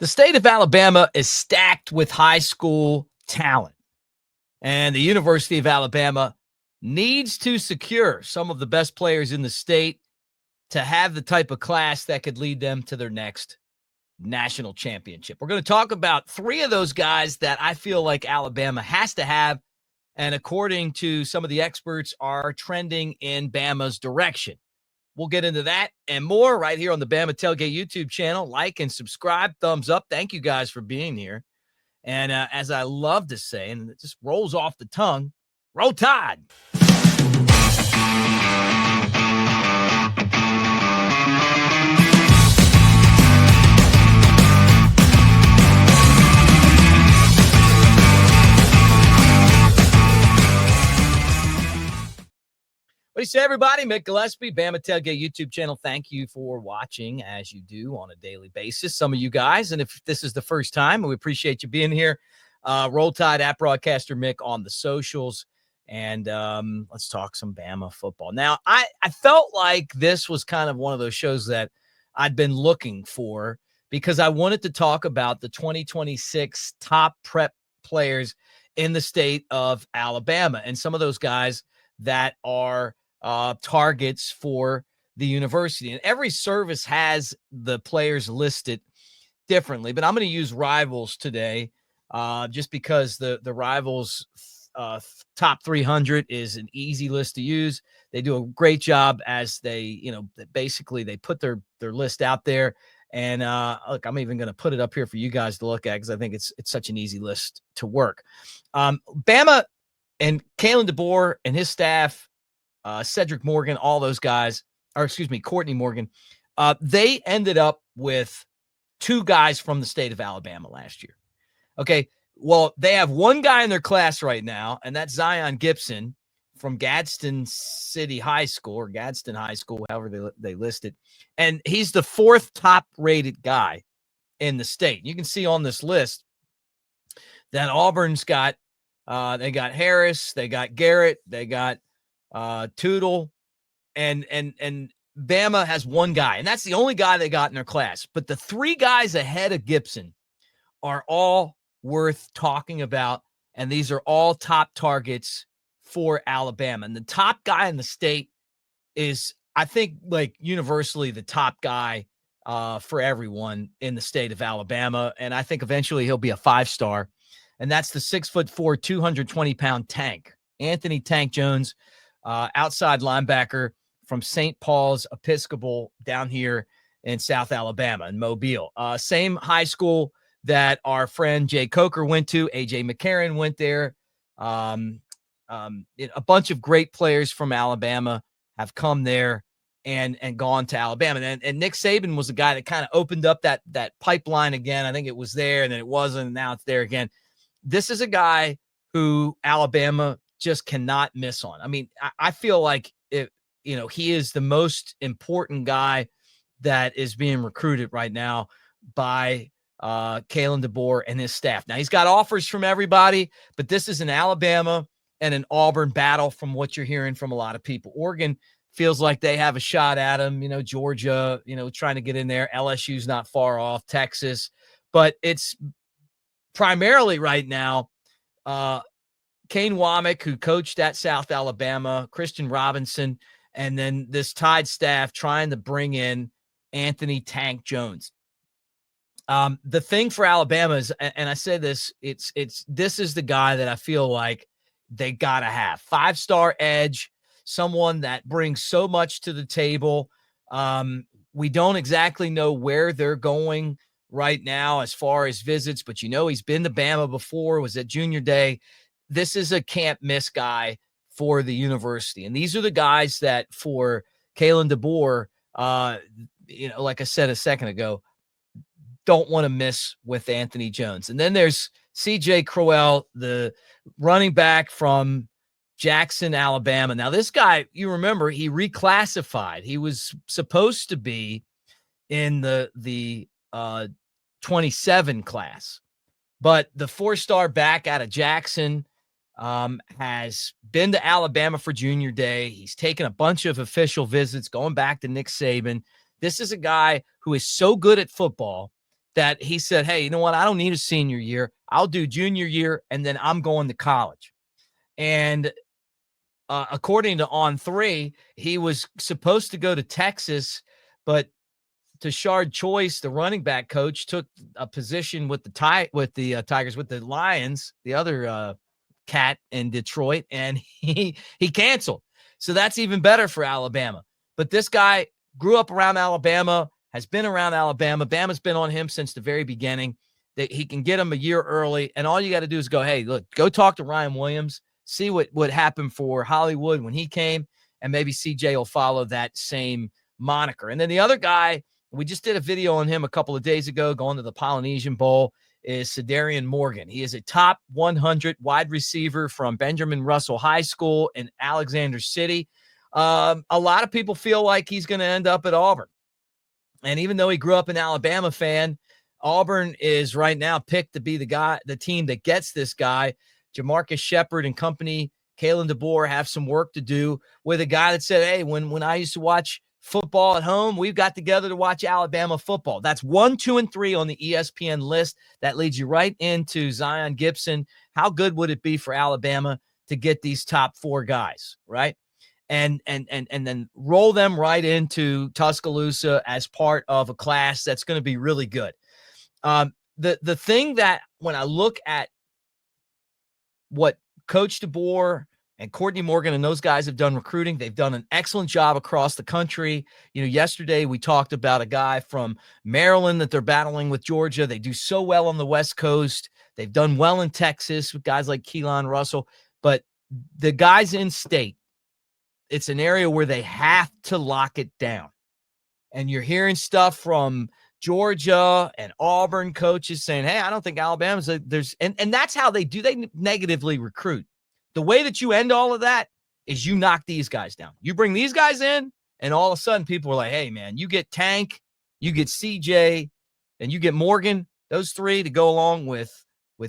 The state of Alabama is stacked with high school talent, and the University of Alabama needs to secure some of the best players in the state to have the type of class that could lead them to their next national championship. We're going to talk about three of those guys that I feel like Alabama has to have, and according to some of the experts, are trending in Bama's direction. We'll get into that and more right here on the Bama Tailgate YouTube channel. Like and subscribe, thumbs up. Thank you guys for being here. And as I love to say, and it just rolls off the tongue, Roll Tide. What do you say, everybody? Mick Gillespie, Bama Tailgate YouTube channel. Thank you for watching, as you do on a daily basis, some of you guys. And if this is the first time, we appreciate you being here. Roll Tide at Broadcaster Mick on the socials. And let's talk some Bama football. Now, I felt like this was kind of one of those shows that I'd been looking for because I wanted to talk about the 2026 top prep players in the state of Alabama and some of those guys that are targets for the university. And every service has the players listed differently, but I'm going to use Rivals today just because the Rivals top 300 is an easy list to use. They do a great job as they, basically they put their list out there. And look, I'm even going to put it up here for you guys to look at because I think it's such an easy list to work. Bama and Kalen DeBoer and his staff, Cedric Morgan, all those guys, Courtney Morgan, they ended up with two guys from the state of Alabama last year. Okay, well, they have one guy in their class right now, and that's Zion Gibson from Gadsden City High School, or Gadsden High School, however they list it. And he's the fourth top-rated guy in the state. You can see on this list that Auburn's got they got Harris, they got Garrett, they got Tootle, and Bama has one guy, and that's the only guy they got in their class. But the three guys ahead of Gibson are all worth talking about, and these are all top targets for Alabama. And the top guy in the state is, I think, like universally the top guy for everyone in the state of Alabama, and I think eventually he'll be a 5-star. And that's the 6'4", 220-pound Tank, Anthony Tank Jones, outside linebacker from St. Paul's Episcopal down here in South Alabama, in Mobile. Same high school that our friend Jay Coker went to. A.J. McCarron went there. A bunch of great players from Alabama have come there and gone to Alabama. And Nick Saban was the guy that kind of opened up that pipeline again. I think it was there, and then it wasn't, and now it's there again. This is a guy who Alabama just cannot miss on. I mean, I feel like he is the most important guy that is being recruited right now by Kalen DeBoer and his staff. Now, he's got offers from everybody, but this is an Alabama and an Auburn battle from what you're hearing from a lot of people. Oregon feels like they have a shot at him. Georgia, trying to get in there. LSU's not far off. Texas. But it's primarily right now, Kane Womack, who coached at South Alabama, Christian Robinson, and then this Tide staff trying to bring in Anthony Tank Jones. The thing for Alabama is, and I say this, this is the guy that I feel like they got to have. 5-star edge, someone that brings so much to the table. We don't exactly know where they're going right now as far as visits, but he's been to Bama before, was at Junior Day. This is a can't miss guy for the university. And these are the guys that for Kalen DeBoer, like I said a second ago, don't want to miss with Anthony Jones. And then there's CJ Crowell, the running back from Jackson, Alabama. Now, this guy, you remember, he reclassified. He was supposed to be in the 27 class, but the 4-star back out of Jackson has been to Alabama for Junior Day. He's taken a bunch of official visits going back to Nick Saban. This is a guy who is so good at football that he said, hey, you know what? I don't need a senior year. I'll do junior year, and then I'm going to college. And according to On3, he was supposed to go to Texas, but Tashard Choice, the running back coach, took a position with the Tigers, with the Lions, the other cat in Detroit, and he canceled. So that's even better for Alabama. But this guy grew up around Alabama, has been around Alabama. Bama's been on him since the very beginning. That he can get him a year early, and all you got to do is go, hey, look, go talk to Ryan Williams, see what happened for Hollywood when he came, and maybe CJ will follow that same moniker. And then the other guy, we just did a video on him a couple of days ago going to the Polynesian Bowl, is Cederian Morgan. He is a top 100 wide receiver from Benjamin Russell High School in Alexander City. A lot of people feel like he's going to end up at Auburn. And even though he grew up an Alabama fan, Auburn is right now picked to be the team that gets this guy. Jamarcus Shepard and company, Kalen DeBoer have some work to do with a guy that said, hey, when I used to watch football at home, we've got together to watch Alabama football. That's 1, 2, and 3 on the ESPN list. That leads you right into Zion Gibson. How good would it be for Alabama to get these top 4 guys, right? And then roll them right into Tuscaloosa as part of a class that's going to be really good. The thing that when I look at what Coach DeBoer and Courtney Morgan and those guys have done recruiting, they've done an excellent job across the country. You know, yesterday we talked about a guy from Maryland that they're battling with Georgia. They do so well on the West Coast. They've done well in Texas with guys like Keelan Russell. But the guys in state, it's an area where they have to lock it down. And you're hearing stuff from Georgia and Auburn coaches saying, hey, I don't think Alabama's and that's how they do. They negatively recruit. The way that you end all of that is you knock these guys down. You bring these guys in, and all of a sudden people are like, hey, man, you get Tank, you get CJ, and you get Morgan, those 3 to go along with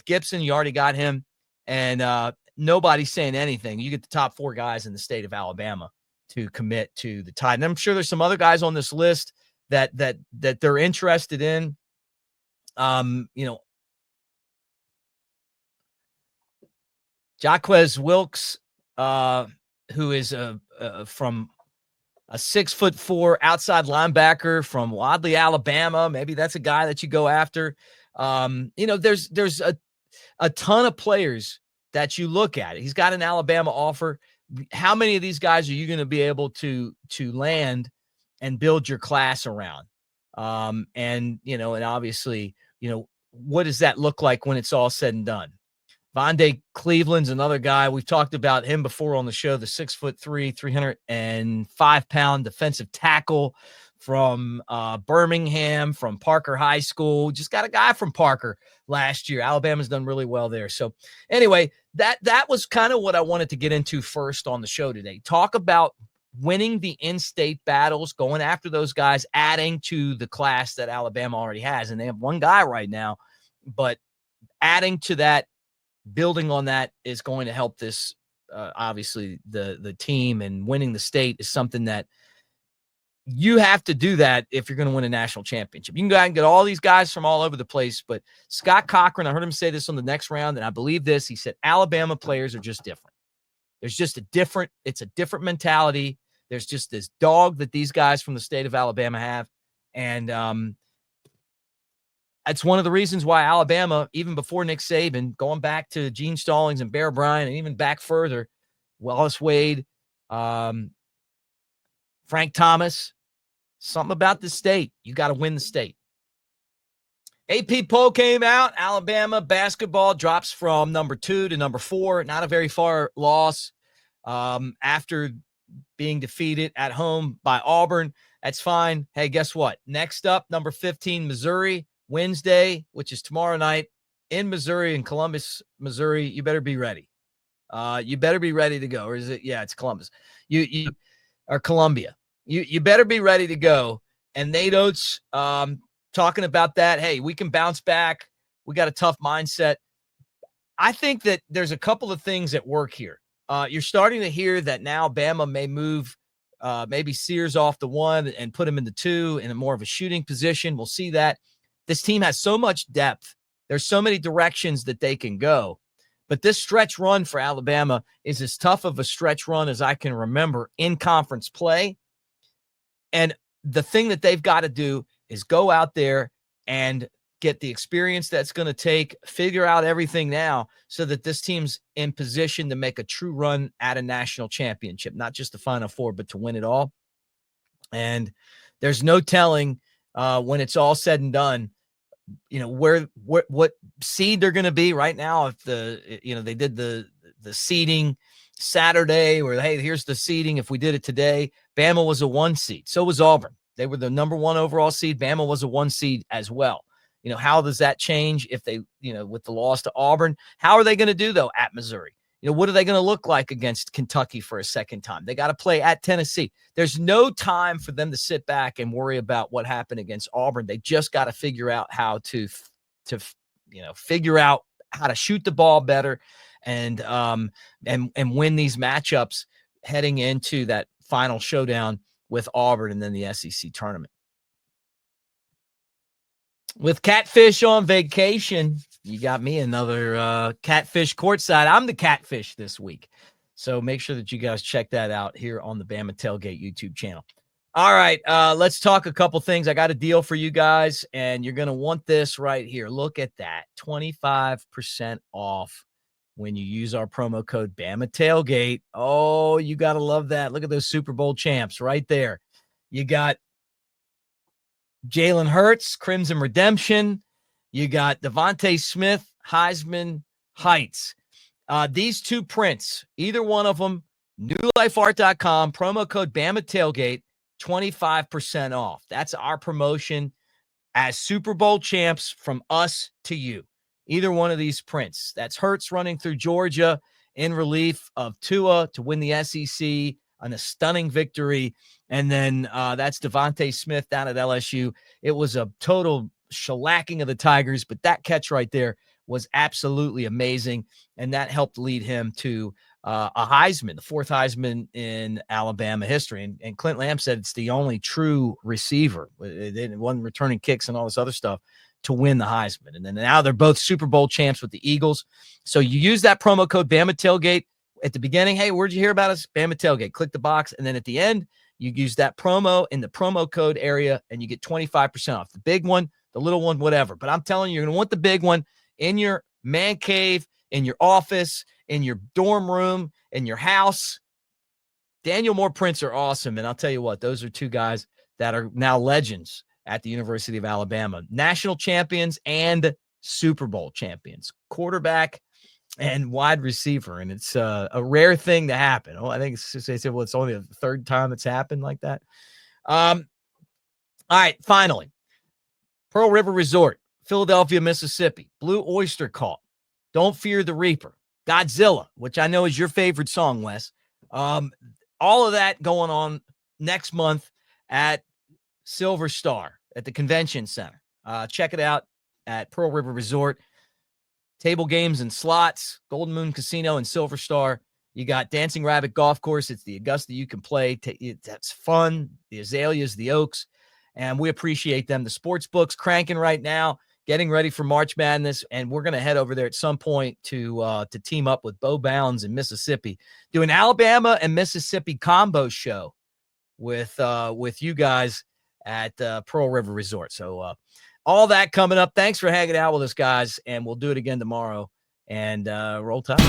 Gibson. You already got him. And nobody's saying anything. You get the top 4 guys in the state of Alabama to commit to the Tide. And I'm sure there's some other guys on this list that they're interested in. Jaquez Wilkes, who is from a 6'4" outside linebacker from Wadley, Alabama. Maybe that's a guy that you go after. There's a ton of players that you look at. He's got an Alabama offer. How many of these guys are you going to be able to land and build your class around? And obviously, what does that look like when it's all said and done? Vondae Cleveland's another guy. We've talked about him before on the show, the 6'3", 305-pound defensive tackle from Birmingham, from Parker High School. Just got a guy from Parker last year. Alabama's done really well there. So anyway, that was kind of what I wanted to get into first on the show today. Talk about winning the in-state battles, going after those guys, adding to the class that Alabama already has. And they have one guy right now, but adding to that, building on that is going to help this. Obviously, the team, and winning the state is something that you have to do that if you're going to win a national championship. You can go out and get all these guys from all over the place, but Scott Cochran, I heard him say this on the next round, and I believe this. He said, Alabama players are just different. There's just it's a different mentality. There's just this dog that these guys from the state of Alabama have. And that's one of the reasons why Alabama, even before Nick Saban, going back to Gene Stallings and Bear Bryant, and even back further, Wallace Wade, Frank Thomas, something about the state. You got to win the state. AP poll came out. Alabama basketball drops from number 2 to number 4. Not a very far loss after being defeated at home by Auburn. That's fine. Hey, guess what? Next up, number 15, Missouri Wednesday, which is tomorrow night in Missouri, in Columbus, Missouri. You better be ready. You better be ready to go. Or is it? Yeah, it's Columbus. You or Columbia. You better be ready to go. And Nate Oates talking about that. Hey, we can bounce back. We got a tough mindset. I think that there's a couple of things at work here. You're starting to hear that now Bama may move maybe Sears off the 1 and put him in the 2 in a more of a shooting position. We'll see that. this team has so much depth. There's so many directions that they can go. But this stretch run for Alabama is as tough of a stretch run as I can remember in conference play. And the thing that they've got to do is go out there and get the experience that's going to take, figure out everything now so that this team's in position to make a true run at a national championship, not just the Final Four, but to win it all. And there's no telling when it's all said and done, what seed they're going to be right now. If they did the seeding Saturday where, hey, here's the seeding. If we did it today, Bama was a 1 seed. So was Auburn. They were the number 1 overall seed. Bama was a 1 seed as well. How does that change if they, with the loss to Auburn? How are they going to do, though, at Missouri? What are they going to look like against Kentucky for a second time? They got to play at Tennessee. There's no time for them to sit back and worry about what happened against Auburn. They just got to figure out how to figure out how to shoot the ball better and win these matchups heading into that final showdown with Auburn and then the SEC tournament. With Catfish on vacation, you got me another Catfish courtside. I'm the Catfish this week. So make sure that you guys check that out here on the Bama Tailgate YouTube channel. All right, let's talk a couple things. I got a deal for you guys, and you're going to want this right here. Look at that, 25% off when you use our promo code Bama Tailgate. Oh, you got to love that. Look at those Super Bowl champs right there. You got Jalen Hurts, Crimson Redemption. You got Devontae Smith, Heisman Heights. These 2 prints, either one of them, newlifeart.com, promo code Bama Tailgate, 25% off. That's our promotion as Super Bowl champs from us to you. Either one of these prints. That's Hurts running through Georgia in relief of Tua to win the SEC on a stunning victory. And then that's Devontae Smith down at LSU. It was a total shellacking of the Tigers, but that catch right there was absolutely amazing. And that helped lead him to a Heisman, the 4th Heisman in Alabama history. And Clint Lamb said it's the only true receiver. It wasn't returning kicks and all this other stuff to win the Heisman. And then now they're both Super Bowl champs with the Eagles. So you use that promo code Bama Tailgate at the beginning. Hey, where'd you hear about us? Bama Tailgate. Click the box. And then at the end, you use that promo in the promo code area and you get 25% off. The big one, the little one, whatever. But I'm telling you, you're going to want the big one in your man cave, in your office, in your dorm room, in your house. Daniel Moore prints are awesome. And I'll tell you what, those are 2 guys that are now legends at the University of Alabama. National champions and Super Bowl champions. Quarterback and wide receiver. And it's a rare thing to happen. Oh, I think they said, well, it's only the 3rd time it's happened like that. All right, finally. Pearl River Resort, Philadelphia, Mississippi. Blue Oyster Cult. Don't Fear the Reaper. Godzilla, which I know is your favorite song, Wes. All of that going on next month at Silver Star at the Convention Center. Check it out at Pearl River Resort. Table games and slots, Golden Moon Casino and Silver Star. You got Dancing Rabbit Golf Course. It's the Augusta you can play. That's fun. The Azaleas, the Oaks, and we appreciate them. The sports books cranking right now, getting ready for March Madness, and we're going to head over there at some point to team up with Bo Bounds in Mississippi, do an Alabama and Mississippi combo show with you guys at Pearl River Resort. So all that coming up. Thanks for hanging out with us, guys, and we'll do it again tomorrow. And roll tide.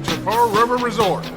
To Pearl River Resort.